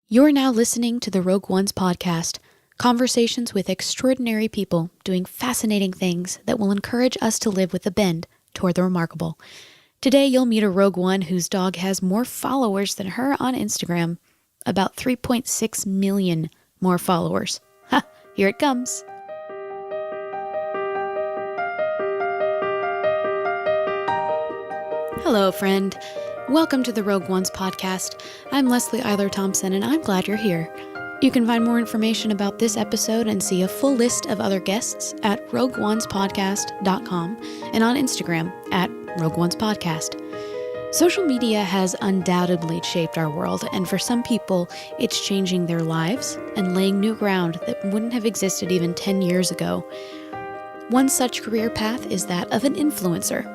You're now listening to the Rogue Ones podcast, conversations with extraordinary people doing fascinating things that will encourage us to live with a bend toward the remarkable. Today, you'll meet a Rogue One whose dog has more followers than her on Instagram, about 3.6 million more followers. Ha! Here it comes. Hello, friend. Welcome to the Rogue Ones podcast. I'm Leslie Eiler Thompson, and I'm glad you're here. You can find more information about this episode and see a full list of other guests at rogueonespodcast.com and on Instagram at Rogue Ones Podcast. Social media has undoubtedly shaped our world, and for some people, it's changing their lives and laying new ground that wouldn't have existed even 10 years ago. One such career path is that of an influencer.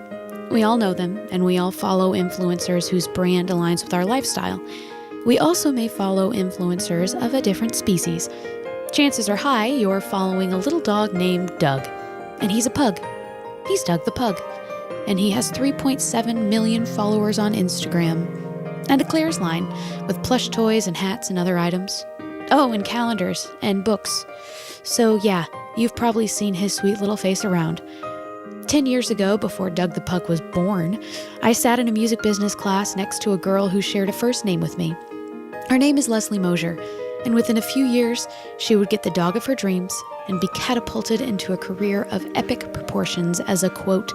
We all know them, and we all follow influencers whose brand aligns with our lifestyle. We also may follow influencers of a different species. Chances are high you're following a little dog named Doug, and he's a pug. He's Doug the Pug, and he has 3.7 million followers on Instagram, and a Claire's line with plush toys and hats and other items. Oh, and calendars and books. So yeah, you've probably seen his sweet little face around. 10 years ago, before Doug the Pug was born, I sat in a music business class next to a girl who shared a first name with me. Her name is Mosier, and within a few years, she would get the dog of her dreams and be catapulted into a career of epic proportions as a, quote,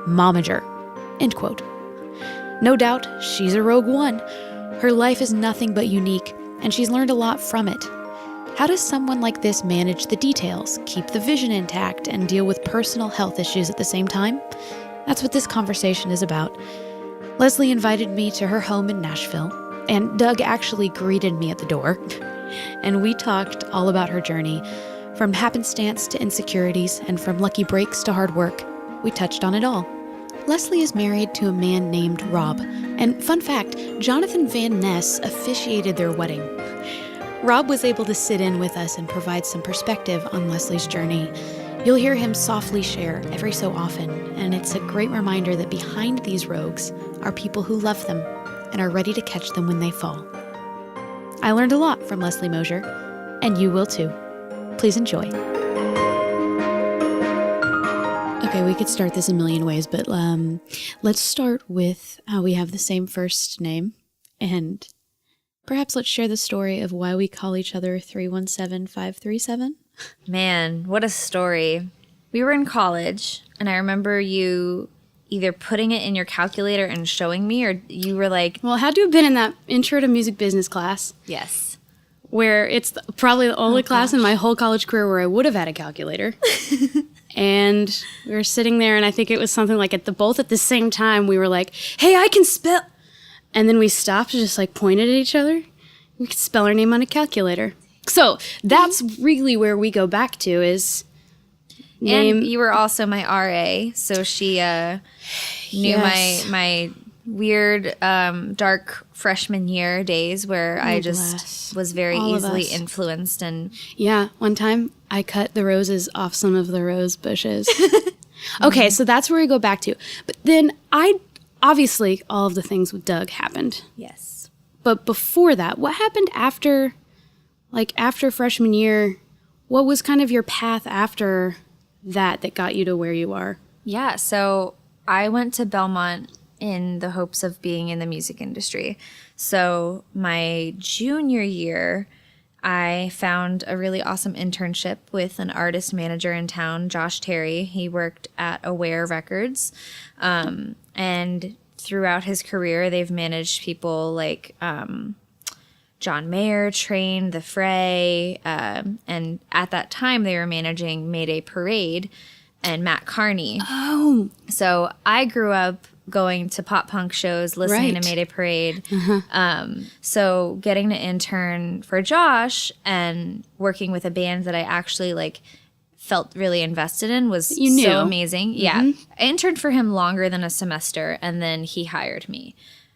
Momager, end quote. No doubt, she's a Rogue One. Her life is nothing but unique, and she's learned a lot from it. How does someone like this manage the details, keep the vision intact, and deal with personal health issues at the same time? That's what this conversation is about. Leslie invited me to her home in Nashville, and Doug actually greeted me at the door. And we talked all about her journey, from happenstance to insecurities, and from lucky breaks to hard work. We touched on it all. Leslie is married to a man named Rob, and fun fact, Jonathan Van Ness officiated their wedding. Rob was able to sit in with us and provide some perspective on Leslie's journey. You'll hear him softly share every so often, and it's a great reminder that behind these rogues are people who love them and are ready to catch them when they fall. I learned a lot from Leslie Mosier, and you will too. Please enjoy. Okay, we could start this a million ways, but let's start with how we have the same first name, and perhaps let's share the story of why we call each other 317537. Man, what a story. We were in college, and I remember you either putting it in your calculator and showing me, or you were like... Well, it had to have been in that intro to music business class. Yes. Where it's probably the only class in my whole college career where I would have had a calculator. And we were sitting there, and I think it was something like both at the same time, we were like, hey, I can spell... And then we stopped and just pointed at each other. We could spell our name on a calculator. So that's really where we go back to is name. And you were also my RA, so she knew my weird dark freshman year days where I just was very easily influenced. And yeah, one time I cut the roses off some of the rose bushes. Okay, so that's where we go back to. But then obviously, all of the things with Doug happened. Yes. But before that, what happened after freshman year? What was kind of your path after that got you to where you are? Yeah, so I went to Belmont in the hopes of being in the music industry. So my junior year, I found a really awesome internship with an artist manager in town, Josh Terry. He worked at Aware Records. And throughout his career, they've managed people like John Mayer, Train, The Fray, and at that time they were managing Mayday Parade and Matt Carney. Oh. So I grew up going to pop punk shows, listening to Mayday Parade. So getting to intern for Josh and working with a band that I actually felt really invested in was so amazing. Mm-hmm. Yeah. I interned for him longer than a semester, and then he hired me.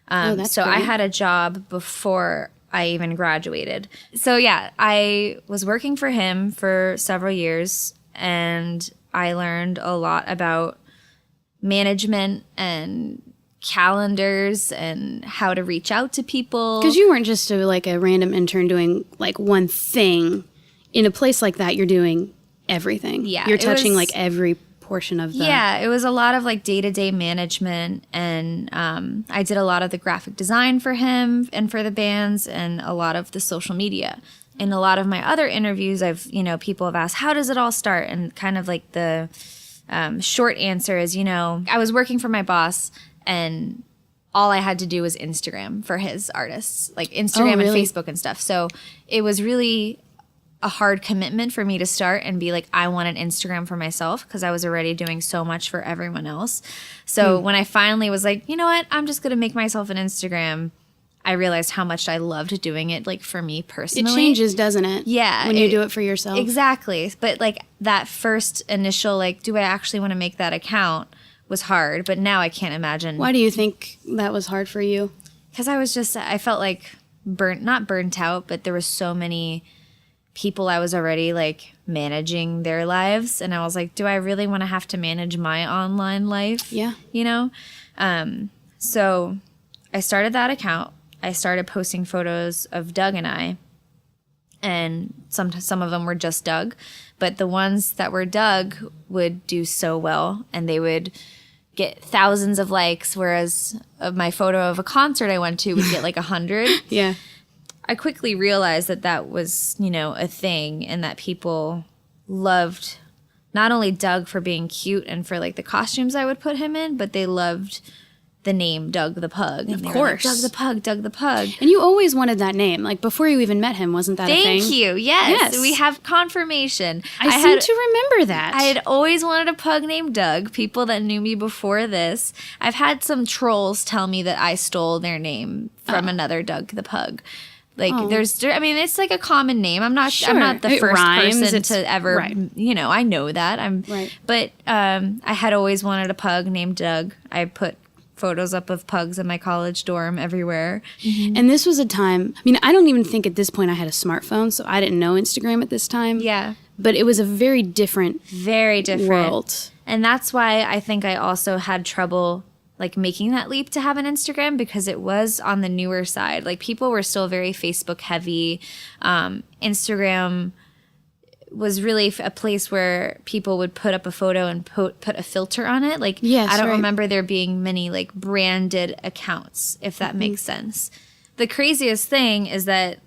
So great. I had a job before I even graduated. So yeah, I was working for him for several years, and I learned a lot about management and calendars and how to reach out to people. Because you weren't just a random intern doing like one thing. In a place like that, you're doing everything. Yeah, you're touching like every portion of the... Yeah, it was a lot of like day-to-day management, and I did a lot of the graphic design for him and for the bands, and a lot of the social media. In a lot of my other interviews, people have asked, how does it all start? And kind of like the short answer is, I was working for my boss, and all I had to do was Instagram for his artists, like Instagram and Facebook and stuff. So it was really a hard commitment for me to start and be like, I want an Instagram for myself, because I was already doing so much for everyone else. So when I finally was like, you know what, I'm just going to make myself an Instagram, I realized how much I loved doing it, like for me personally. It changes, doesn't it? Yeah. When you do it for yourself. Exactly. But like that first initial, like, do I actually want to make that account was hard. But now I can't imagine. Why do you think that was hard for you? Because I felt like not burnt out, but there was so many people I was already like managing their lives, and I was like, do I really want to have to manage my online life? Yeah. So I started that account. I started posting photos of Doug and I, and some of them were just Doug, but the ones that were Doug would do so well, and they would get thousands of likes, whereas my photo of a concert I went to would get like 100. Yeah. I quickly realized that was, a thing, and that people loved not only Doug for being cute and for like the costumes I would put him in, but they loved the name Doug the Pug. Of course. Like, Doug the Pug, Doug the Pug. And you always wanted that name. Like before you even met him, wasn't that a thing? Thank you. Yes. We have confirmation. I seem to remember that. I had always wanted a pug named Doug. People that knew me before this. I've had some trolls tell me that I stole their name from another Doug the Pug. Like it's like a common name. I'm not the first person to ever, right. I know that. Right. But I had always wanted a pug named Doug. I put photos up of pugs in my college dorm everywhere. Mm-hmm. And this was a time, I don't even think at this point I had a smartphone, so I didn't know Instagram at this time. Yeah. But it was a very different world. And that's why I think I also had trouble like making that leap to have an Instagram, because it was on the newer side. Like people were still very Facebook heavy. Instagram was really a place where people would put up a photo and put a filter on it. Like, yes, I don't remember there being many like branded accounts, if that makes sense. The craziest thing is that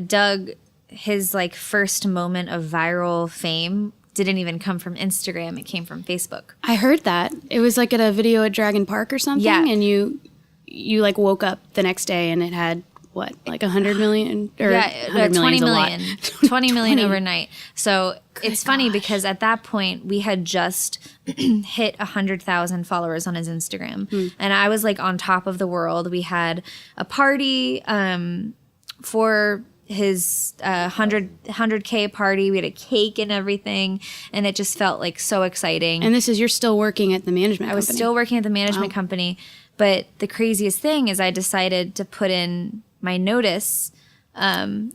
Doug, his like first moment of viral fame didn't even come from Instagram. It came from Facebook. I heard that. It was like at a video at Dragon Park or something. Yeah. And you like woke up the next day and it had what, like 100 million? Or 20 million. 20 million overnight. So it's funny because at that point we had just hit 100,000 followers on his Instagram. And I was like on top of the world. We had a party for his 100K party. We had a cake and everything, and it just felt like so exciting. And you're still working at the management company. I was still working at the management company, but the craziest thing is I decided to put in my notice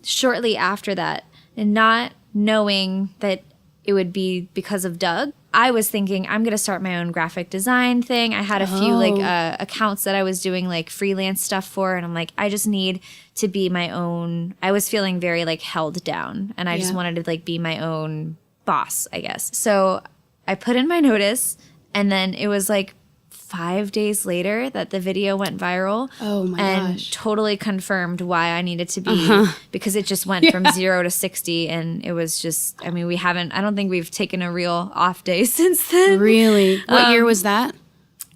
shortly after that, and not knowing that it would be because of Doug. I was thinking I'm going to start my own graphic design thing. I had a few like accounts that I was doing like freelance stuff for, and I'm like, I just need to be my own. I was feeling very like held down, and I just wanted to like be my own boss, I guess. So I put in my notice, and then it was like 5 days later that the video went viral. Oh my and gosh. Totally confirmed why I needed to be, because it just went from 0 to 60, and it was just, I don't think we've taken a real off day since then. Really? What year was that?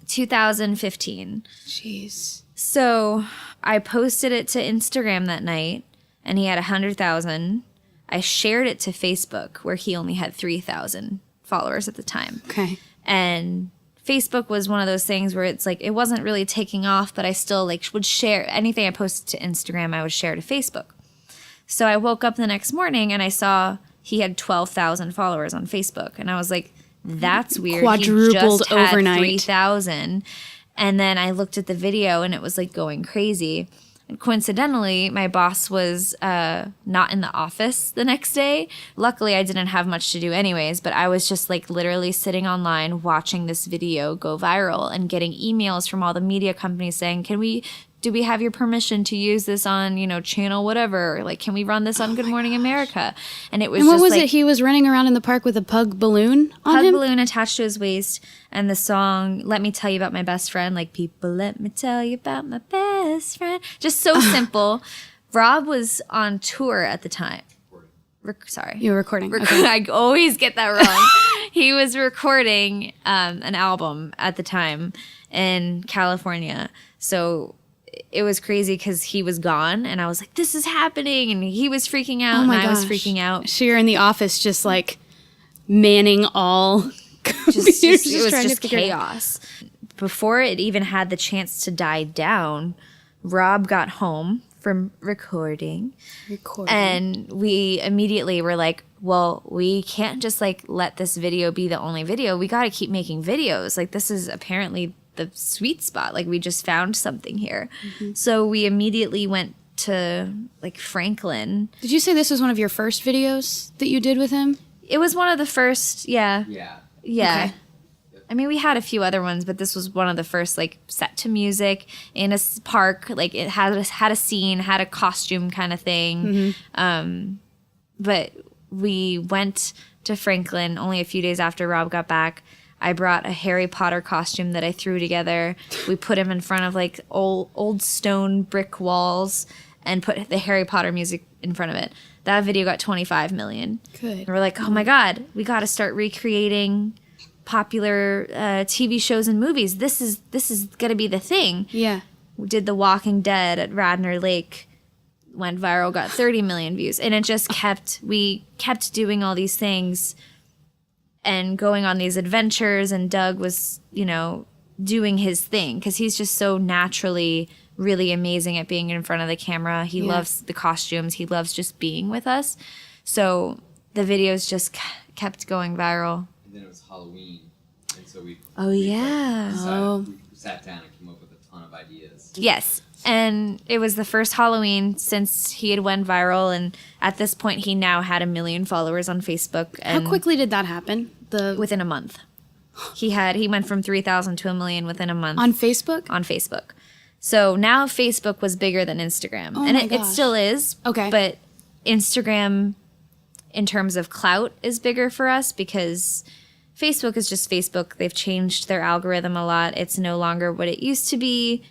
2015. Jeez. So I posted it to Instagram that night, and he had 100,000. I shared it to Facebook, where he only had 3,000 followers at the time. Okay. And Facebook was one of those things where it's like, it wasn't really taking off, but I still like would share anything I posted to Instagram, I would share to Facebook. So I woke up the next morning and I saw he had 12,000 followers on Facebook. And I was like, that's weird. Quadrupled he just had overnight. 3,000. And then I looked at the video and it was like going crazy. Coincidentally, my boss was not in the office the next day. Luckily, I didn't have much to do anyways, but I was just like literally sitting online watching this video go viral and getting emails from all the media companies saying, do we have your permission to use this on, channel whatever? Like, can we run this on Good Morning America? And it was And what just was like, it? He was running around in the park with a pug balloon on him? balloon attached to his waist, and the song "Let Me Tell You About My Best Friend," like people, let me tell you about my best friend. Just so simple. Rob was on tour at the time. Sorry, You were recording. Okay. I always get that wrong. He was recording an album at the time in California, so it was crazy because he was gone, and I was like, "This is happening," and he was freaking out, and I was freaking out. So you're in the office, just like manning all. It was just chaos. Before it even had the chance to die down, Rob got home from recording. And we immediately were like, well, we can't just like let this video be the only video. We got to keep making videos. Like, this is apparently the sweet spot. Like, we just found something here. So we immediately went to like Franklin. Did you say this was one of your first videos that you did with him? It was one of the first. Yeah. Okay. I mean, we had a few other ones, but this was one of the first, like, set to music in a park. Like, it had a scene, had a costume kind of thing. But we went to Franklin only a few days after Rob got back. I brought a Harry Potter costume that I threw together. We put him in front of, like, old stone brick walls and put the Harry Potter music in front of it. That video got 25 million. Good. And we're like, oh, my God, we got to start recreating popular TV shows and movies. This is gonna be the thing. Yeah. We did The Walking Dead at Radnor Lake, went viral, got 30 million views, and it just we kept doing all these things and going on these adventures. And Doug was, doing his thing because he's just so naturally really amazing at being in front of the camera. He loves the costumes. He loves just being with us. So the videos just kept going viral. And then it was Halloween, and so we sat down and came up with a ton of ideas. Yes, and it was the first Halloween since he had went viral, and at this point he now had 1 million followers on Facebook. And How quickly did that happen? within a month, he went from 3,000 to 1 million within a month on Facebook. On Facebook, so now Facebook was bigger than Instagram, and it still is. Okay, but Instagram, in terms of clout, is bigger for us because Facebook is just Facebook. They've changed their algorithm a lot. It's no longer what it used to be.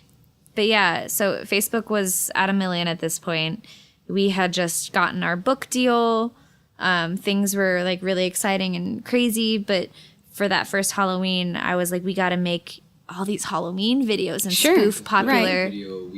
But yeah, so Facebook was at 1 million at this point. We had just gotten our book deal. Things were like really exciting and crazy. But for that first Halloween, I was like, we got to make all these Halloween videos and spoof popular Video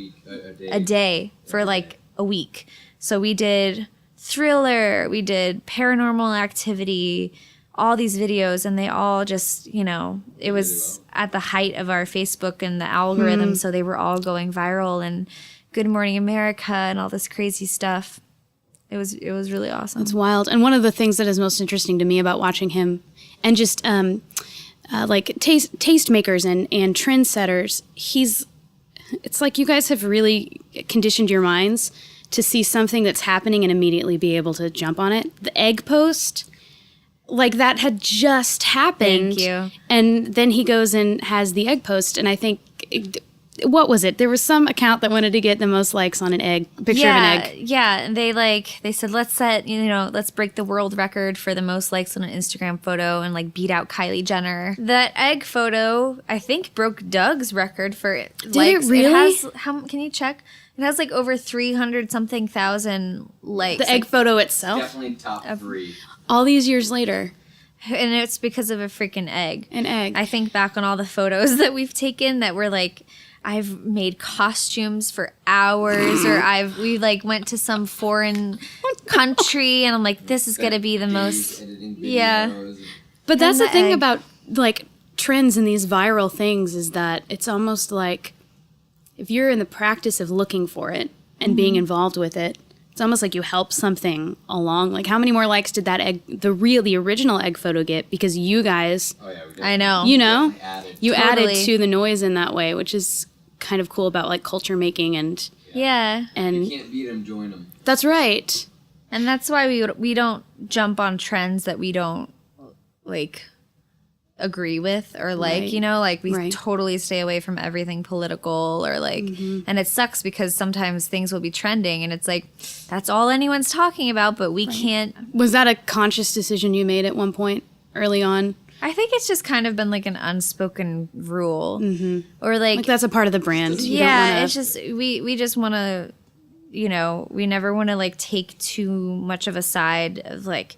a day for like a week. So we did thriller, we did paranormal activity, all these videos, and they all just, it was at the height of our Facebook and the algorithm, so they were all going viral, and Good Morning America and all this crazy stuff. It was really awesome. It's wild. And one of the things that is most interesting to me about watching him, and just like tastemakers and trendsetters, it's like you guys have really conditioned your minds to see something that's happening and immediately be able to jump on it. The egg post, like that had just happened. Thank you. And then he goes and has the egg post, and I think, what was it? There was some account that wanted to get the most likes on an egg, picture of an egg. Yeah, and they said, let's break the world record for the most likes on an Instagram photo and like beat out Kylie Jenner. That egg photo, I think, broke Doug's record for likes. Did it really? Can you check? It has like over 300-something thousand likes. The egg photo itself? Definitely top 3. All these years later. And it's because of a freaking egg. An egg. I think back on all the photos that we've taken that were like, I've made costumes for hours, or we like went to some foreign country, and I'm like, this is gonna be the most. Yeah. But that's the thing about like trends and these viral things, is that it's almost like if you're in the practice of looking for it and being involved with it, it's almost like you help something along. Like, how many more likes did that egg, the original egg photo get? Because you guys, I know, added to the noise in that way, which is kind of cool about like culture making and Yeah. And You can't beat them, join them. that's right. And that's why we don't jump on trends that we don't like agree with or like, Right. you know, like we Right. totally stay away from everything political or like, and it sucks because sometimes things will be trending and it's like, that's all anyone's talking about, but we can't. Was that a conscious decision you made at one point early on? I think it's just kind of been like an unspoken rule or like Like that's a part of the brand. You yeah, don't wanna, it's just we just want to, you know, we never want to like take too much of a side of like,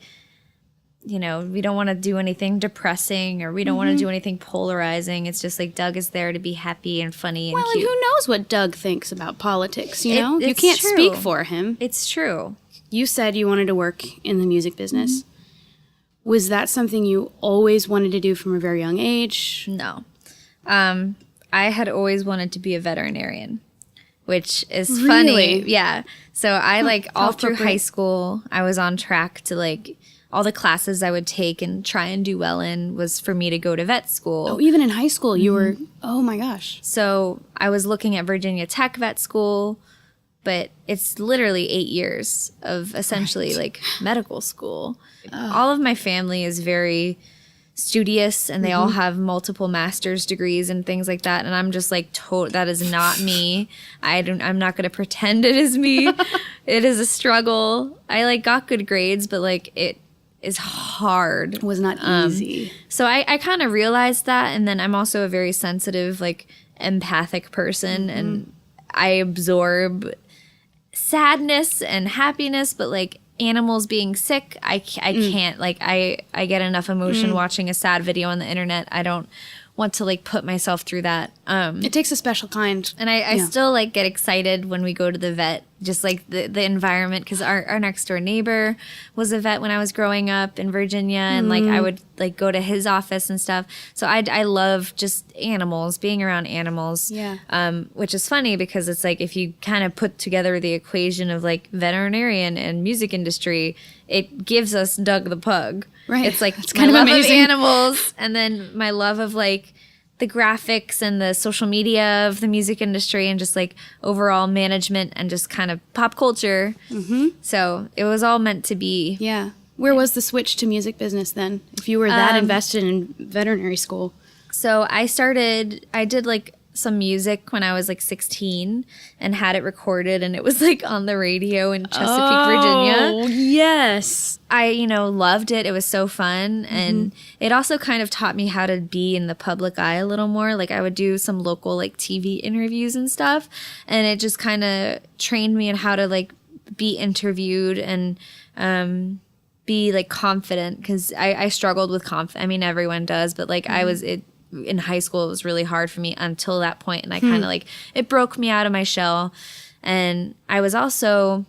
you know, we don't want to do anything depressing or we don't want to do anything polarizing. It's just like Doug is there to be happy and funny and well, and cute. who knows what Doug thinks about politics, you It- know? You it's can't true. speak for him. It's true. You said you wanted to work in the music business. Was that something you always wanted to do from a very young age? No. I had always wanted to be a veterinarian, which is Really? funny. Yeah. So I like all through appropriate. high school, I was on track to like all the classes I would take and try and do well in was for me to go to vet school. Oh, even in high school, you were, oh my gosh. So I was looking at Virginia Tech vet school, but it's literally 8 years of essentially like medical school. All of my family is very studious and they all have multiple master's degrees and things like that. And I'm just like, that is not me. I'm not going to pretend it is me. It is a struggle. I like got good grades, but like it is hard. It was not easy. So I kind of realized that. And then I'm also a very sensitive, like empathic person and I absorb sadness and happiness, but like animals being sick, I can't, like I get enough emotion watching a sad video on the internet. I don't want to like put myself through that. It takes a special kind. And I still like get excited when we go to the vet, just like the environment, because our next door neighbor was a vet when I was growing up in Virginia, and like I would like go to his office and stuff. So I love just animals, being around animals. Yeah. Which is funny because it's like if you kind of put together the equation of like veterinarian and music industry, it gives us Doug the Pug. Right. It's like It's my kind of love amazing. of animals, and then my love of like the graphics and the social media of the music industry and just like overall management and just kind of pop culture. Mm-hmm. So it was all meant to be. Yeah. Where was the switch to music business then? If you were that invested in veterinary school. So I did like some music when I was like 16 and had it recorded, and it was like on the radio in Chesapeake, Virginia. Oh, yes. I, loved it. It was so fun. And it also kind of taught me how to be in the public eye a little more. Like I would do some local like TV interviews and stuff. And it just kind of trained me in how to like be interviewed and be like confident. Because I struggled with confidence. I mean, everyone does. But like in high school, it was really hard for me until that point. And I kind of like, it broke me out of my shell. And I was also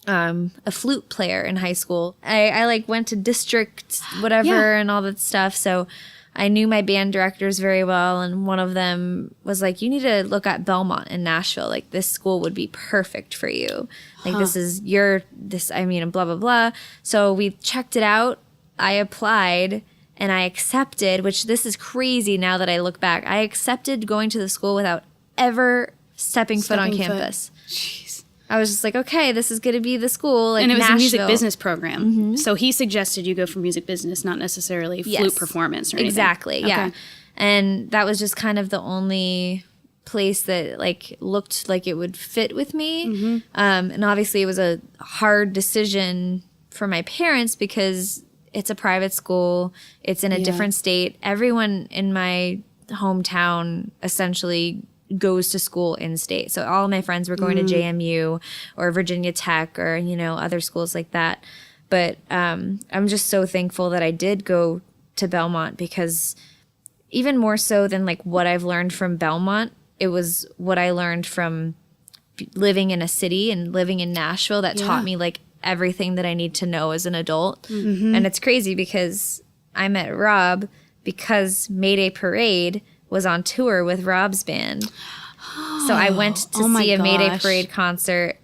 a flute player in high school. I like went to district whatever and all that stuff. So I knew my band directors very well. And one of them was like, you need to look at Belmont in Nashville. Like this school would be perfect for you. Like this is blah, blah, blah. So we checked it out. I applied and I accepted, which this is crazy now that I look back. I accepted going to the school without ever stepping foot on campus. Jeez. I was just like, okay, this is going to be the school. Like And it was Nashville. a music business program. So he suggested you go for music business, not necessarily flute Yes. performance or anything. Exactly, yeah. Okay. And that was just kind of the only place that like looked like it would fit with me. And obviously it was a hard decision for my parents because it's a private school. It's in a different state. Everyone in my hometown essentially goes to school in state. So all of my friends were going to JMU or Virginia Tech or, other schools like that. But I'm just so thankful that I did go to Belmont because even more so than like what I've learned from Belmont, it was what I learned from living in a city and living in Nashville that taught me like everything that I need to know as an adult. And it's crazy because I met Rob because Mayday Parade was on tour with Rob's band. So I went to see a Mayday gosh. Parade concert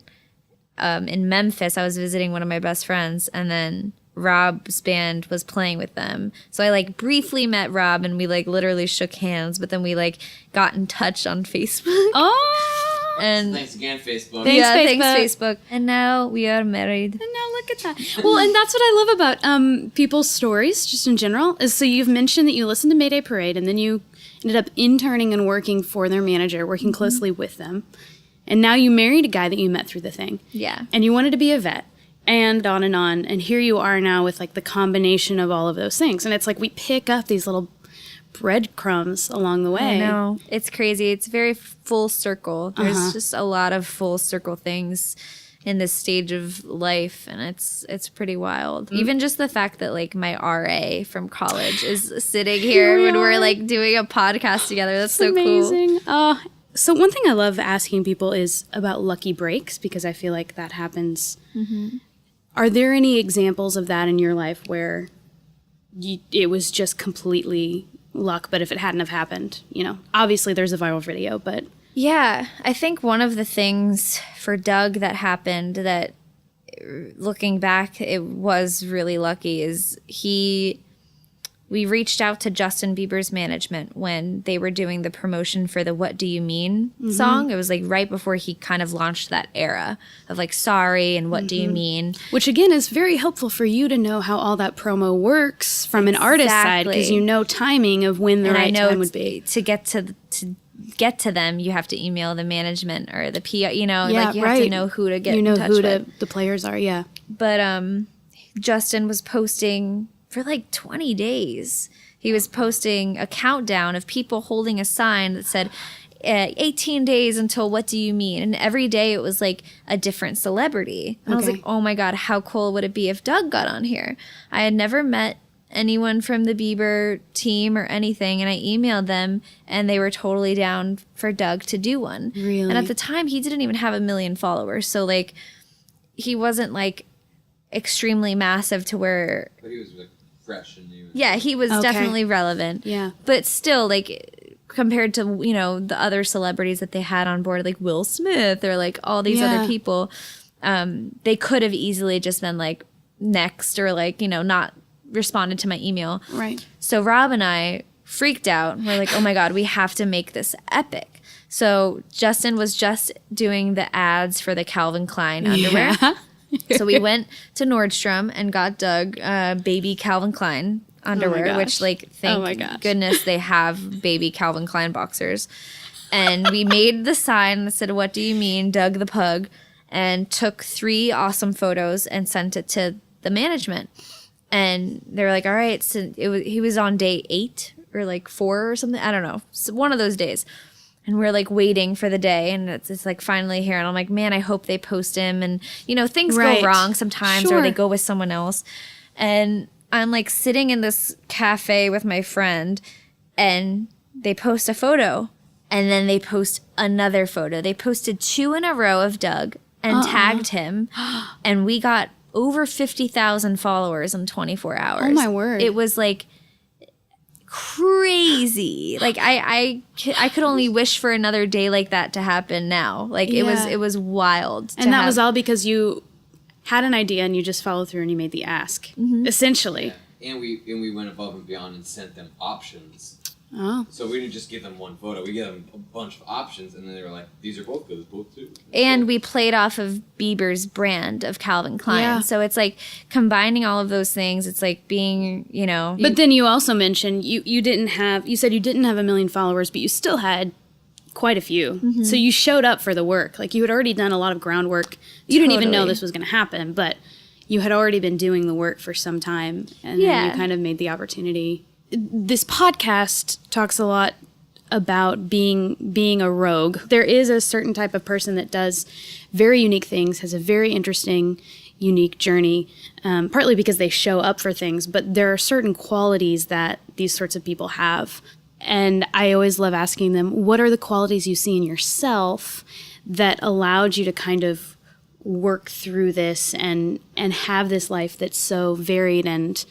in Memphis. I was visiting one of my best friends, and then Rob's band was playing with them. So I like briefly met Rob and we like literally shook hands, but then we like got in touch on Facebook. Oh, And Thanks again, Facebook. Thanks, thanks Facebook. Facebook. And now we are married. And now look at that. Well, and that's what I love about people's stories, just in general, is so you've mentioned that you listened to Mayday Parade, and then you ended up interning and working for their manager, working closely with them. And now you married a guy that you met through the thing. Yeah. And you wanted to be a vet. And on. And here you are now with like the combination of all of those things. And it's like we pick up these little breadcrumbs along the way. I know. It's crazy. It's very full circle. There's just a lot of full circle things in this stage of life, and it's pretty wild. Even just the fact that like my RA from college is sitting here when we're like doing a podcast together. That's so amazing. So one thing I love asking people is about lucky breaks, because I feel like that happens. Are there any examples of that in your life where it was just completely luck, but if it hadn't have happened, obviously there's a viral video, but... Yeah, I think one of the things for Doug that happened that, looking back, it was really lucky is we reached out to Justin Bieber's management when they were doing the promotion for the What Do You Mean song. It was like right before he kind of launched that era of like Sorry and What Do You Mean. Which again is very helpful for you to know how all that promo works from an artist side, because you know timing of when the right time would be. To get to them, you have to email the management or the PR, you have to know who to get in touch with. The players are, yeah. But Justin was posting for like 20 days. He was posting a countdown of people holding a sign that said 18 days until What Do You Mean? And every day it was like a different celebrity. And I was like, oh my God, how cool would it be if Doug got on here? I had never met anyone from the Bieber team or anything, and I emailed them and they were totally down for Doug to do one. Really? And at the time he didn't even have 1 million followers, so like he wasn't like extremely massive to where... But he was like fresh and new. Yeah, he was definitely relevant. Yeah. But still, like, compared to, the other celebrities that they had on board, like Will Smith or like all these other people, they could have easily just been like next or like, not responded to my email. Right. So Rob and I freaked out. We're like, oh my God, we have to make this epic. So Justin was just doing the ads for the Calvin Klein underwear. Yeah. So we went to Nordstrom and got Doug baby Calvin Klein underwear, which like thank goodness they have baby Calvin Klein boxers. And we made the sign that said, What Do You Mean, Doug the Pug, and took 3 awesome photos and sent it to the management. And they were like, all right, so he was on day 8 or like 4 or something. I don't know. So one of those days. And we're like waiting for the day, and it's like finally here. And I'm like, man, I hope they post him. And, things go wrong sometimes, or they go with someone else. And I'm like sitting in this cafe with my friend, and they post a photo, and then they post another photo. They posted 2 in a row of Doug and tagged him, and we got over 50,000 followers in 24 hours. Oh, my word. It was like crazy. Like I could only wish for another day like that to happen now. Like it was wild. And that was all because you had an idea and you just followed through and you made the ask, essentially. Yeah. And we went above and beyond and sent them options. Oh. So we didn't just give them one photo. We gave them a bunch of options, and then they were like, these are both good, both too. And we played off of Bieber's brand of Calvin Klein. Yeah. So it's like combining all of those things. It's like being, But then you also mentioned you said you didn't have 1 million followers, but you still had quite a few. So you showed up for the work. Like you had already done a lot of groundwork. You didn't even know this was going to happen, but you had already been doing the work for some time, and then you kind of made the opportunity. This podcast talks a lot about being a rogue. There is a certain type of person that does very unique things, has a very interesting, unique journey, partly because they show up for things, but there are certain qualities that these sorts of people have. And I always love asking them, what are the qualities you see in yourself that allowed you to kind of work through this and have this life that's so varied and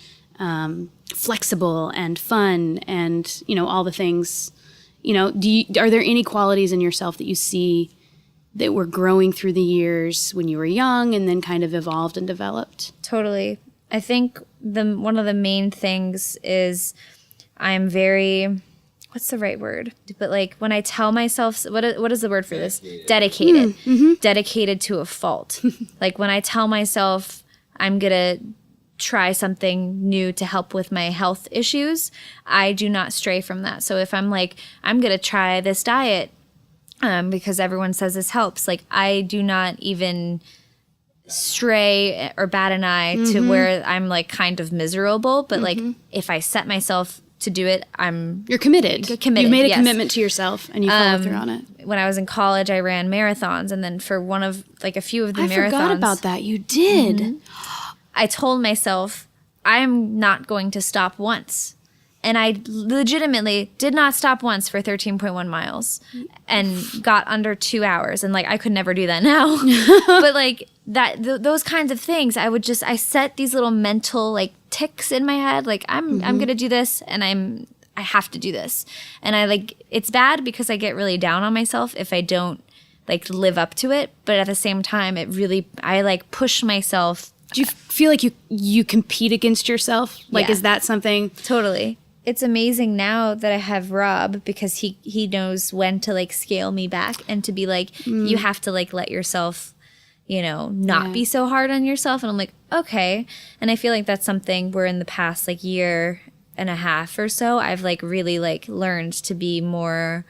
flexible and fun and, all the things, are there any qualities in yourself that you see that were growing through the years when you were young and then kind of evolved and developed? Totally. I think one of the main things is I'm very what's the right word? But like when I tell myself, what is the word for this? Dedicated. Dedicated to a fault. Like when I tell myself I'm going to try something new to help with my health issues, I do not stray from that. So if I'm like, I'm going to try this diet because everyone says this helps, like I do not even stray or bat an eye to where I'm like kind of miserable. But like if I set myself to do it, You're committed. Committed, You've made a yes. commitment to yourself, and you follow through on it. When I was in college, I ran marathons, and then for one of like a few of the marathons, I forgot about that. You did. I told myself I'm not going to stop once. And I legitimately did not stop once for 13.1 miles and got under 2 hours. And like, I could never do that now. But like those kinds of things, I set these little mental like ticks in my head. Like I'm going to do this and I have to do this. And it's bad because I get really down on myself if I don't like live up to it. But at the same time, I like push myself. Do you feel like you compete against yourself? Like, Yeah. is that something? Totally. It's amazing now that I have Rob because he knows when to like scale me back and to be like, you have to like let yourself, not be so hard on yourself. And I'm like, okay. And I feel like that's something where in the past like year and a half or so, I've like really like learned to be more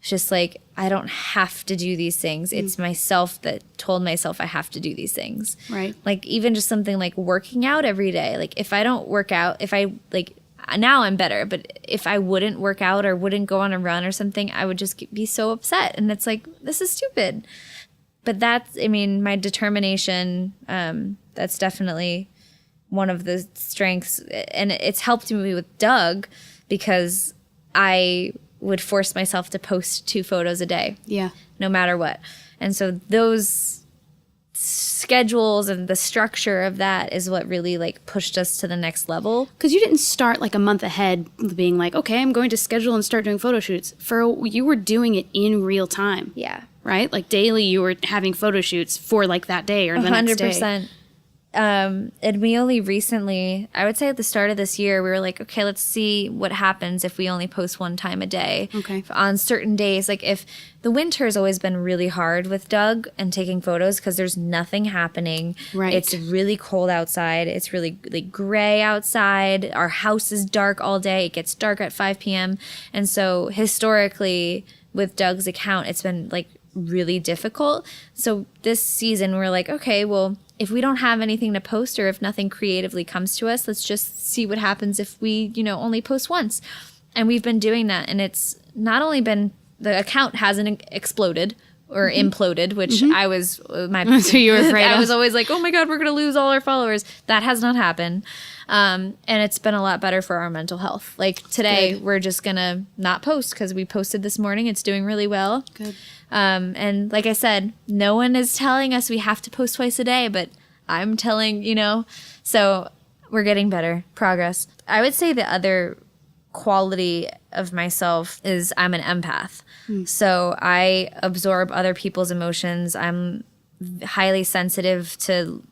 just like, I don't have to do these things. It's myself that told myself I have to do these things. Right. Like even just something like working out every day. Like if I don't work out, now I'm better, but if I wouldn't work out or wouldn't go on a run or something, I would just be so upset. And it's like, this is stupid. But my determination, that's definitely one of the strengths. And it's helped me with Doug because I would force myself to post 2 photos a day. Yeah. No matter what. And so those schedules and the structure of that is what really like pushed us to the next level. Because you didn't start like a month ahead being like, okay, I'm going to schedule and start doing photo shoots. You were doing it in real time. Yeah. Right? Like daily you were having photo shoots for like that day or the next day. 100%. And we only recently, I would say at the start of this year, we were like, okay, let's see what happens if we only post 1 time a day. Okay. On certain days, like if the winter has always been really hard with Doug and taking photos because there's nothing happening. Right. It's really cold outside. It's really like gray outside. Our house is dark all day. It gets dark at 5 p.m. And so historically with Doug's account, it's been like really difficult. So this season we're like, okay, well, if we don't have anything to post or if nothing creatively comes to us, let's just see what happens if we, only post once. And we've been doing that. And it's not only been, the account hasn't exploded or imploded, which I was, That's what you were afraid I of. was always like, oh my God, we're going to lose all our followers. That has not happened. And it's been a lot better for our mental health. Like today, we're just going to not post because we posted this morning. It's doing really well. Good. And like I said, no one is telling us we have to post twice a day, but I'm telling, so we're getting better. Progress. I would say the other quality of myself is I'm an empath. So I absorb other people's emotions. I'm highly sensitive to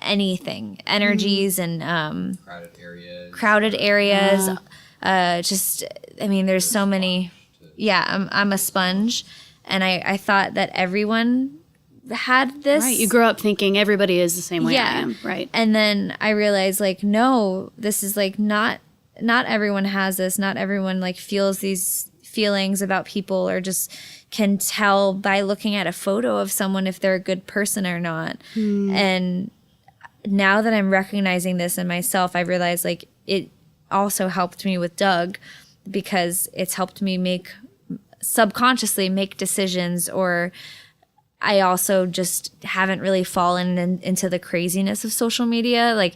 anything, energies and crowded areas. There's so many. Yeah, I'm a sponge. And I thought that everyone had this. Right. You grow up thinking everybody is the same way I am. Right. And then I realized like, no, this is like not everyone has this. Not everyone like feels these feelings about people or just can tell by looking at a photo of someone if they're a good person or not. And now that I'm recognizing this in myself, I realize like it also helped me with Doug because it's helped me subconsciously make decisions, or I also just haven't really fallen into the craziness of social media, like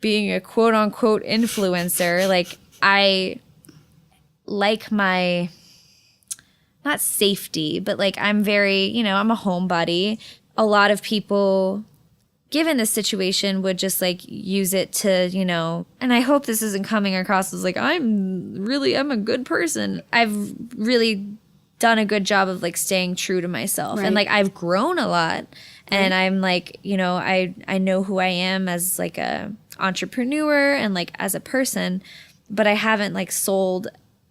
being a quote unquote influencer. Like I like my, not safety, but like I'm very, I'm a homebody. A lot of people given this situation would just like use it to, and I hope this isn't coming across as like, I'm a good person. I've really done a good job of like staying true to myself. Right. And like, I've grown a lot and I'm like, I know who I am as like a entrepreneur and like as a person, but I haven't like sold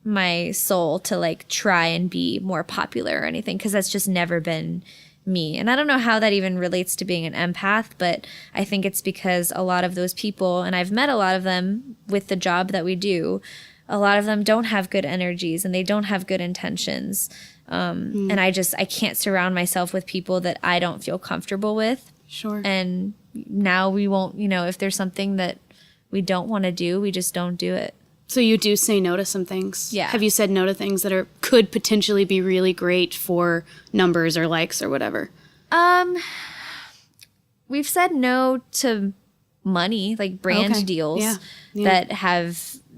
my soul to like try and be more popular or anything, because that's just never been me. And I don't know how that even relates to being an empath, but I think it's because a lot of those people, and I've met a lot of them with the job that we do, a lot of them don't have good energies and they don't have good intentions. And I can't surround myself with people that I don't feel comfortable with. Sure. And now we won't, if there's something that we don't want to do, we just don't do it. So you do say no to some things? Yeah. Have you said no to things that could potentially be really great for numbers or likes or whatever? We've said no to money, like brand deals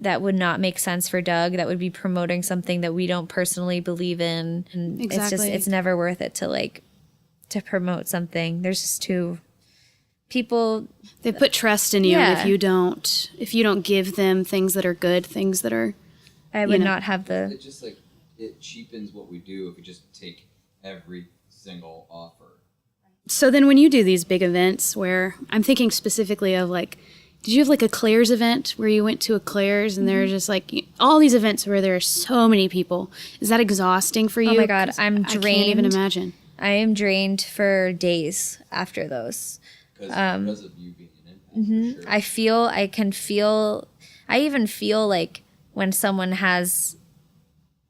that would not make sense for Doug, that would be promoting something that we don't personally believe in. And Exactly. it's never worth it to promote something. There's just people. They put trust in you, Yeah. and if you don't give them things that are good, things that are, I would not have the. It just it cheapens what we do if we just take every single offer. So then when you do these big events where I'm thinking specifically of did you have a Claire's event where you went to a Claire's and there are just all these events where there are so many people? Is that exhausting for you? Oh my God, I'm drained. I can't even imagine. I am drained for days after those. Because of you being an empath, for sure. I even feel like when someone has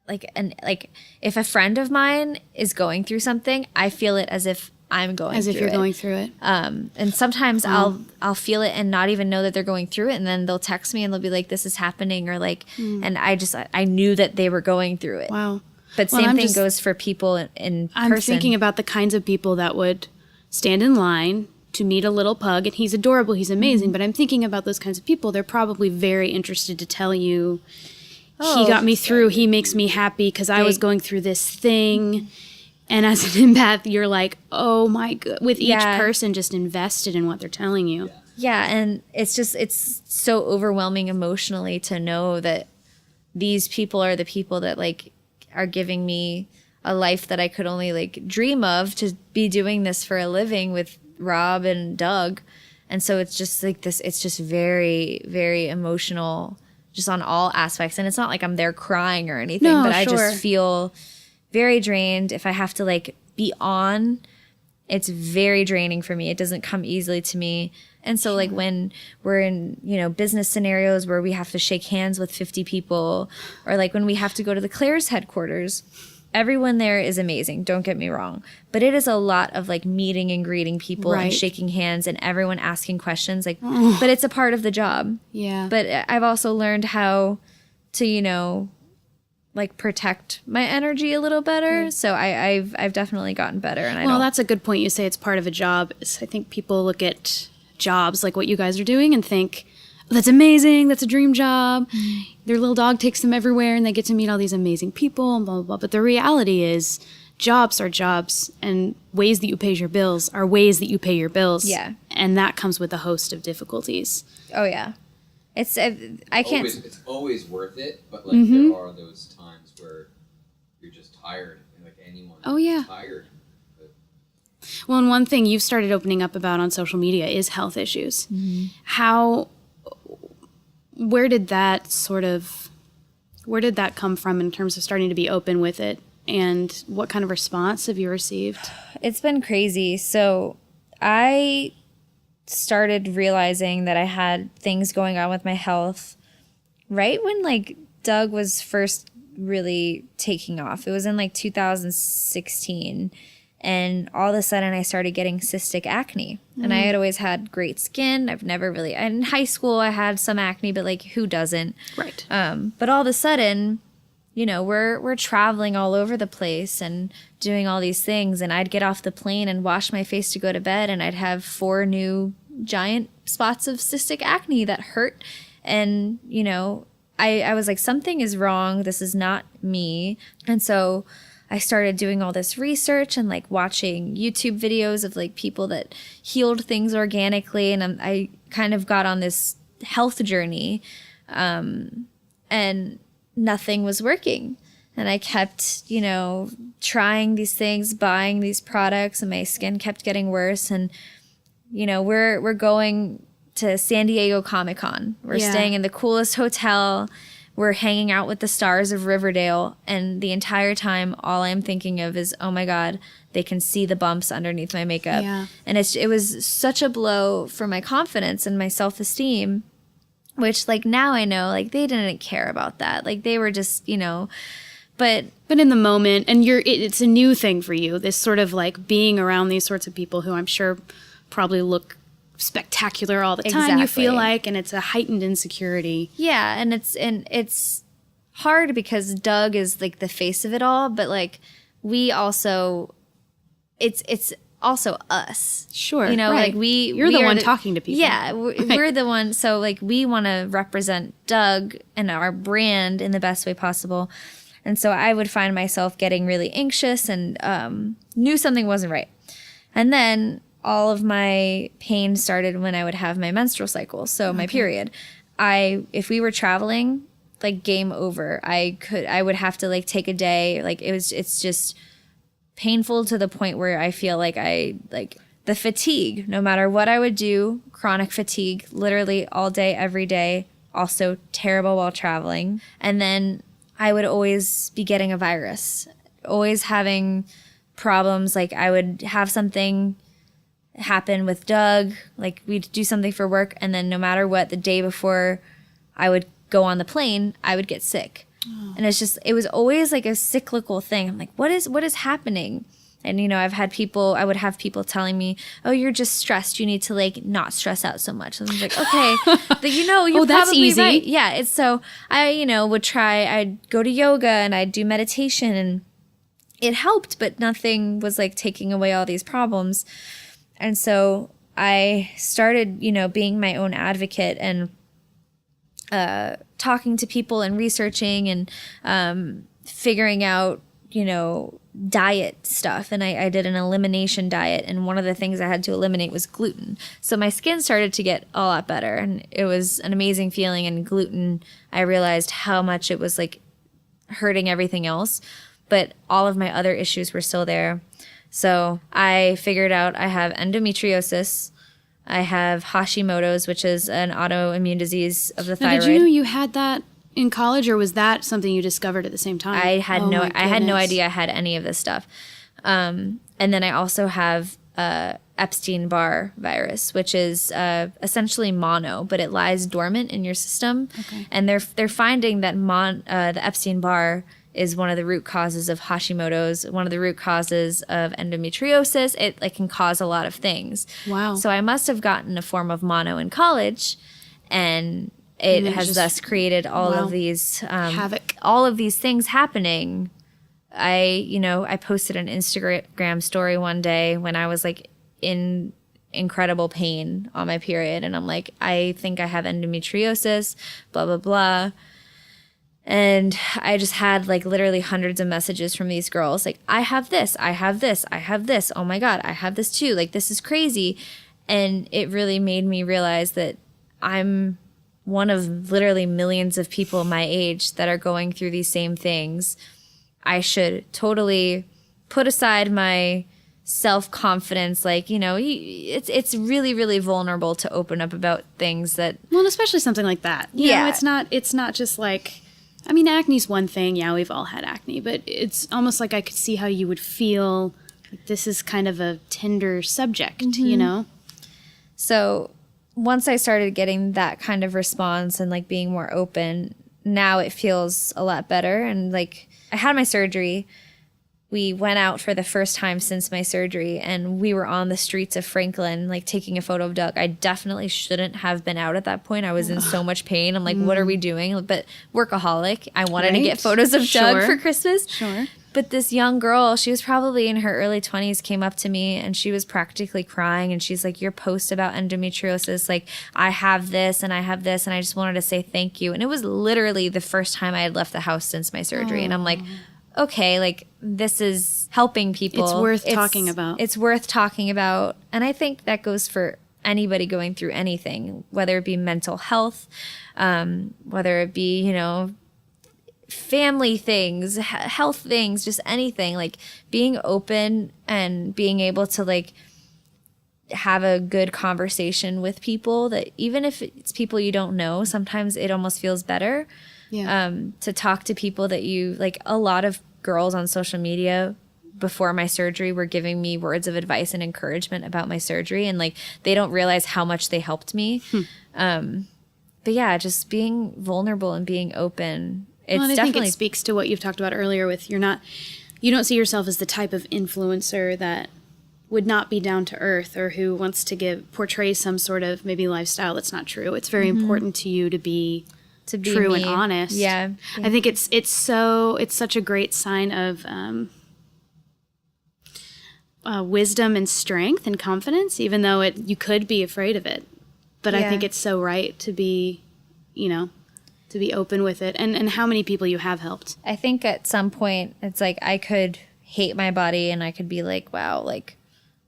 if a friend of mine is going through something, I feel it as if I'm going through it. As if you're going through it. And sometimes I'll feel it and not even know that they're going through it, and then they'll text me and they'll be like, this is happening, or and I knew that they were going through it. Wow. But same thing goes for people in person. I'm thinking about the kinds of people that would stand in line to meet a little pug, and he's adorable, he's amazing, but I'm thinking about those kinds of people. They're probably very interested to tell you, he got me through, he makes me happy because I was going through this thing. And as an empath, you're like, oh my God, with each person just invested in what they're telling you. Yeah, and it's so overwhelming emotionally to know that these people are the people that are giving me a life that I could only dream of, to be doing this for a living with Rob and Doug. And so it's just this, it's just very, very emotional, just on all aspects. And it's not like I'm there crying or anything, but I just feel very drained. If I have to be on, it's very draining for me. It doesn't come easily to me. And so when we're in, business scenarios where we have to shake hands with 50 people, or when we have to go to the Claire's headquarters, everyone there is amazing. Don't get me wrong. But it is a lot of meeting and greeting people and shaking hands and everyone asking questions. But it's a part of the job. Yeah. But I've also learned how to, protect my energy a little better. So I've definitely gotten better. And that's a good point. You say it's part of a job. I think people look at jobs like what you guys are doing and think, oh, that's amazing. That's a dream job. Their little dog takes them everywhere and they get to meet all these amazing people and blah, blah, blah. But the reality is jobs are jobs, and ways that you pay your bills are ways that you pay your bills. Yeah. And that comes with a host of difficulties. Oh, yeah. It's always worth it, but there are those times where you're just tired, and anyone is tired. But Well, and one thing you've started opening up about on social media is health issues. Where did that come from in terms of starting to be open with it, and what kind of response have you received? It's been crazy. So I started realizing that I had things going on with my health right when Doug was first really taking off. It was in 2016, and all of a sudden I started getting cystic acne. And I had always had great skin. In high school I had some acne, but who doesn't? Right. But all of a sudden, we're traveling all over the place and doing all these things, and I'd get off the plane and wash my face to go to bed, and I'd have 4 new giant spots of cystic acne that hurt. And, I was like, something is wrong. This is not me. And so I started doing all this research and watching YouTube videos of people that healed things organically. And I kind of got on this health journey, and nothing was working. And I kept, trying these things, buying these products, and my skin kept getting worse. And, we're going to San Diego Comic-Con. We're staying in the coolest hotel. we're hanging out with the stars of Riverdale, and the entire time all I'm thinking of is, oh my God, they can see the bumps underneath my makeup. Yeah. And it was such a blow for my confidence and my self-esteem, which like now I know like they didn't care about that. Like they were just, but in the moment, and it's a new thing for you, this sort of like being around these sorts of people who I'm sure probably look spectacular all the time, you feel like, and it's a heightened insecurity. Yeah, and it's hard because Doug is like the face of it all, but like we also it's also us. Sure. Right. Like you're the one talking to people. Yeah, we're the one, so like we want to represent Doug and our brand in the best way possible. And so I would find myself getting really anxious and knew something wasn't right. And then all of my pain started when I would have my menstrual cycle, so my period. If we were traveling, like game over. I would have to like take a day. Like it's just painful to the point where I feel like the fatigue, no matter what I would do, chronic fatigue, literally all day, every day, also terrible while traveling. And then I would always be getting a virus, always having problems. Like I would have something happen with Doug, like we'd do something for work, and then no matter what, the day before I would go on the plane, I would get sick. Oh. And it was always like a cyclical thing. I'm like, what is happening? And I would have people telling me, oh, you're just stressed, you need to like not stress out so much. And I was like, okay, you're that's probably easy. right. Yeah, it's so I I'd go to yoga and I'd do meditation, and it helped, but nothing was like taking away all these problems. And so I started, being my own advocate and talking to people and researching and figuring out, diet stuff. And I did an elimination diet. And one of the things I had to eliminate was gluten. So my skin started to get a lot better. And it was an amazing feeling. And gluten, I realized how much it was like hurting everything else. But all of my other issues were still there. So I figured out I have endometriosis. I have Hashimoto's, which is an autoimmune disease of the thyroid. Did you know you had that in college, or was that something you discovered at the same time? I had no idea I had any of this stuff. And then I also have Epstein-Barr virus, which is essentially mono, but it lies dormant in your system. Okay. And they're finding that the Epstein-Barr is one of the root causes of Hashimoto's, one of the root causes of endometriosis. It like can cause a lot of things. Wow. So I must have gotten a form of mono in college, and it has thus created all of these havoc. All of these things happening. I posted an Instagram story one day when I was like in incredible pain on my period, and I'm like, I think I have endometriosis, blah, blah, blah. And I just had like literally hundreds of messages from these girls. Like, I have this, I have this, I have this. Oh my God, I have this too. Like, this is crazy. And it really made me realize that I'm one of literally millions of people my age that are going through these same things. I should totally put aside my self-confidence. Like, it's really, really vulnerable to open up about things that... Well, and especially something like that. You know, it's not just like... I mean, acne's one thing. Yeah, we've all had acne, but it's almost like I could see how you would feel like this is kind of a tender subject, So once I started getting that kind of response and like being more open, now it feels a lot better. And like I had my surgery. We went out for the first time since my surgery, and we were on the streets of Franklin, like taking a photo of Doug. I definitely shouldn't have been out at that point. I was in so much pain. I'm like, what are we doing? But workaholic. I wanted to get photos of Doug for Christmas. Sure. But this young girl, she was probably in her early 20s, came up to me and she was practically crying. And she's like, your post about endometriosis, like I have this and I have this. And I just wanted to say thank you. And it was literally the first time I had left the house since my surgery. And I'm like, okay, like this is helping people. It's worth talking about. It's worth talking about. And I think that goes for anybody going through anything, whether it be mental health, whether it be, family things, health things, just anything. Like being open and being able to like have a good conversation with people, that even if it's people you don't know, sometimes it almost feels better. to talk to people that you, like a lot of girls on social media before my surgery were giving me words of advice and encouragement about my surgery, and like they don't realize how much they helped me. But yeah, just being vulnerable and being open. And I think it speaks to what you've talked about earlier with you don't see yourself as the type of influencer that would not be down to earth or who wants to portray some sort of maybe lifestyle that's not true. It's very important to you to be true and honest. Yeah. I think it's such a great sign of wisdom and strength and confidence, even though you could be afraid of it. But I think it's so right to be, to be open with it. And how many people you have helped. I think at some point it's like I could hate my body and I could be like, wow, like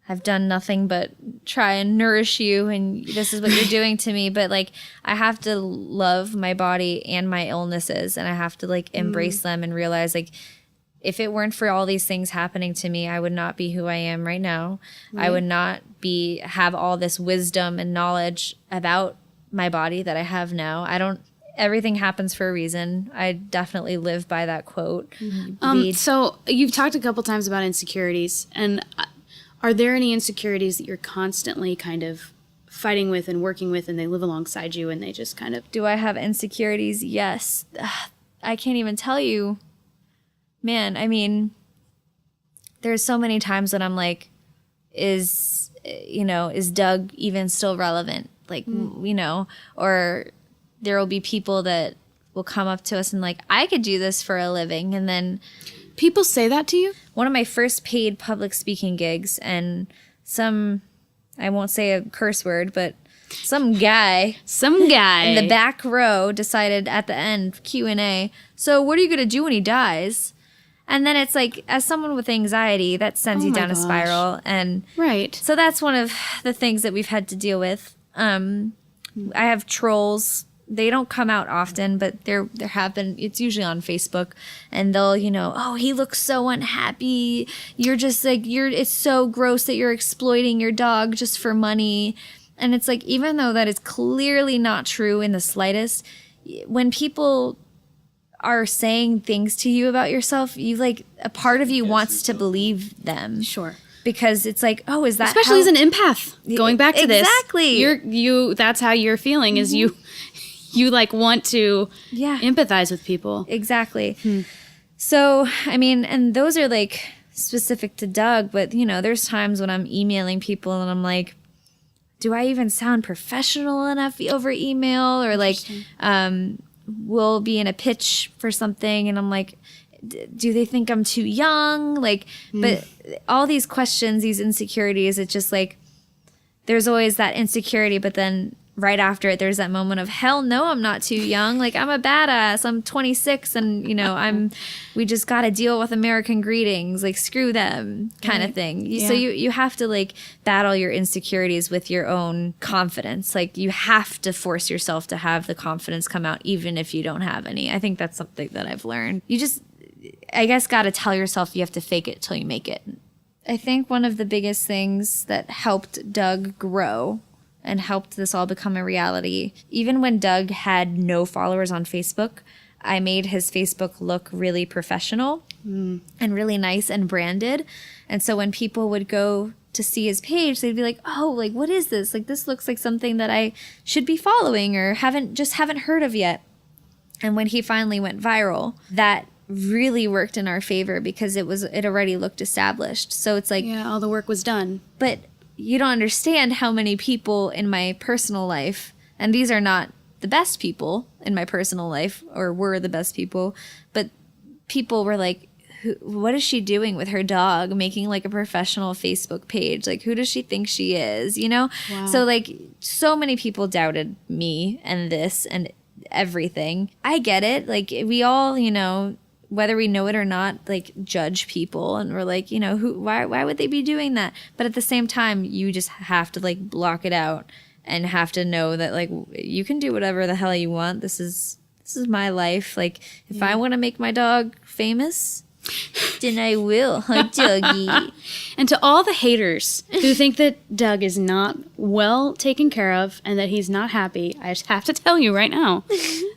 I've done nothing but try and nourish you and this is what you're doing to me. But like I have to love my body and my illnesses, and I have to like embrace them and realize like if it weren't for all these things happening to me, I would not be who I am right now. Right. I would not have all this wisdom and knowledge about my body that I have now. Everything happens for a reason. I definitely live by that quote. So you've talked a couple times about insecurities, and are there any insecurities that you're constantly kind of fighting with and working with, and they live alongside you and they just kind of... Do I have insecurities? Yes. I can't even tell you. Man, I mean, there's so many times that I'm like, is Doug even still relevant? Like, or there will be people that will come up to us and like, I could do this for a living. And then people say that to you? One of my first paid public speaking gigs, and I won't say a curse word, but some guy in the back row decided at the end, Q&A, so what are you going to do when he dies? And then it's like, as someone with anxiety, that sends you down a spiral. And right. So that's one of the things that we've had to deal with. I have trolls. They don't come out often, but there have been. It's usually on Facebook, and they'll, oh, he looks so unhappy. You're just like, it's so gross that you're exploiting your dog just for money. And it's like, even though that is clearly not true in the slightest, when people are saying things to you about yourself, you like, a part of you wants to believe them. Sure. Because it's like, oh, is that especially as an empath, going back to this. Exactly. That's how you're feeling, is you like want to empathize with people. Exactly. So, I mean, and those are like specific to Doug, but there's times when I'm emailing people and I'm like, do I even sound professional enough over email? Or like, we'll be in a pitch for something and I'm like, do they think I'm too young? Like, but all these questions, these insecurities, it's just like, there's always that insecurity, but then right after it, there's that moment of, hell no, I'm not too young. Like, I'm a badass. I'm 26 and, we just got to deal with American greetings. Like, screw them kind of thing. Yeah. So you have to like battle your insecurities with your own confidence. Like, you have to force yourself to have the confidence come out, even if you don't have any. I think that's something that I've learned. You just, I guess, got to tell yourself you have to fake it till you make it. I think one of the biggest things that helped Doug grow and helped this all become a reality, even when Doug had no followers on Facebook, I made his Facebook look really professional and really nice and branded. And so when people would go to see his page, they'd be like, oh, like, what is this? Like, this looks like something that I should be following or haven't heard of yet. And when he finally went viral, that really worked in our favor because it already looked established. So it's like, all the work was done. But you don't understand how many people in my personal life, and these are not the best people in my personal life, or were the best people, but people were like, what is she doing with her dog, making like a professional Facebook page? Like, who does she think she is? Wow. So like, so many people doubted me and this and everything. I get it. Like, we all, whether we know it or not, like, judge people, and we're like, why would they be doing that? But at the same time, you just have to like block it out and have to know that like, you can do whatever the hell you want. This is my life. Like, if I want to make my dog famous, then I will, Dougie. And to all the haters who think that Doug is not well taken care of and that he's not happy, I just have to tell you right now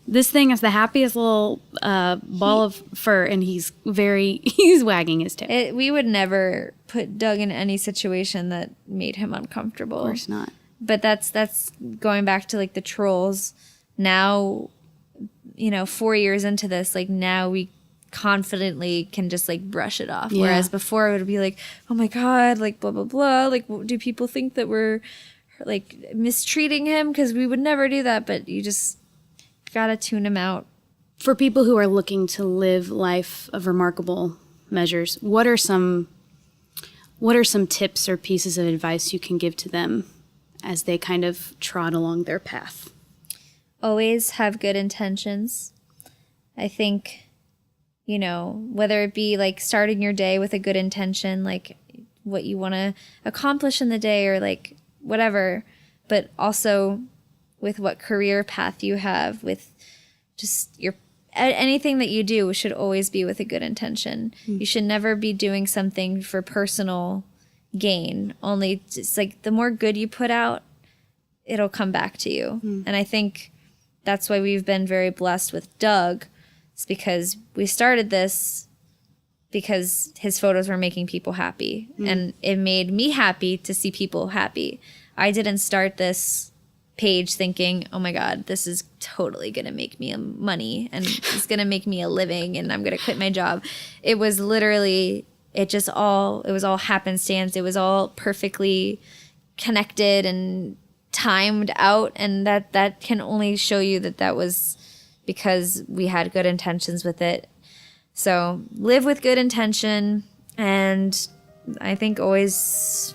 This thing is the happiest little ball of fur, and he's wagging his tail. We would never put Doug in any situation that made him uncomfortable. Of course not. But that's going back to like the trolls. Now, 4 years into this, like now we confidently can just like brush it off. Yeah. Whereas before it would be like, oh my God, like blah, blah, blah. Like, do people think that we're like mistreating him? Because we would never do that. But you just got to tune him out. For people who are looking to live life of remarkable measures, what are some tips or pieces of advice you can give to them as they kind of trot along their path? Always have good intentions. I think, whether it be like starting your day with a good intention, like what you want to accomplish in the day or like whatever, but also with what career path you have, with just anything that you do should always be with a good intention. You should never be doing something for personal gain. Only just like the more good you put out, it'll come back to you. And I think that's why we've been very blessed with Doug. It's because we started this because his photos were making people happy. And it made me happy to see people happy. I didn't start this page thinking, oh my God, this is totally going to make me money and it's going to make me a living and I'm going to quit my job. It was literally, it was all happenstance. It was all perfectly connected and timed out. And that can only show you that was because we had good intentions with it. So live with good intention, and I think always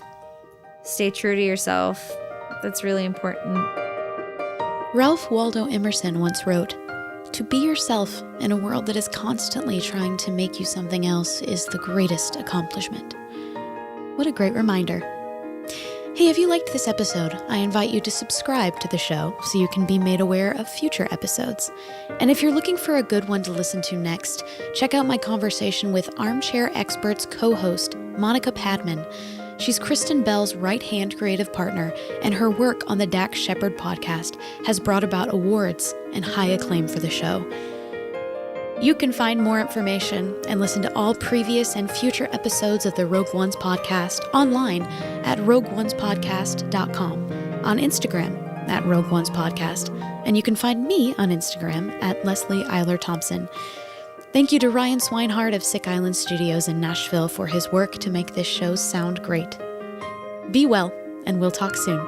stay true to yourself. That's really important. Ralph Waldo Emerson once wrote, "To be yourself in a world that is constantly trying to make you something else is the greatest accomplishment." What a great reminder. Hey, if you liked this episode, I invite you to subscribe to the show so you can be made aware of future episodes. And if you're looking for a good one to listen to next, check out my conversation with Armchair Experts co-host Monica Padman. She's Kristen Bell's right-hand creative partner, and her work on the Dax Shepard podcast has brought about awards and high acclaim for the show. You can find more information and listen to all previous and future episodes of the Rogue Ones podcast online at rogueonespodcast.com, on Instagram at Rogue Ones Podcast, and you can find me on Instagram at Leslie Eiler Thompson. Thank you to Ryan Swinehart of Sick Island Studios in Nashville for his work to make this show sound great. Be well, and we'll talk soon.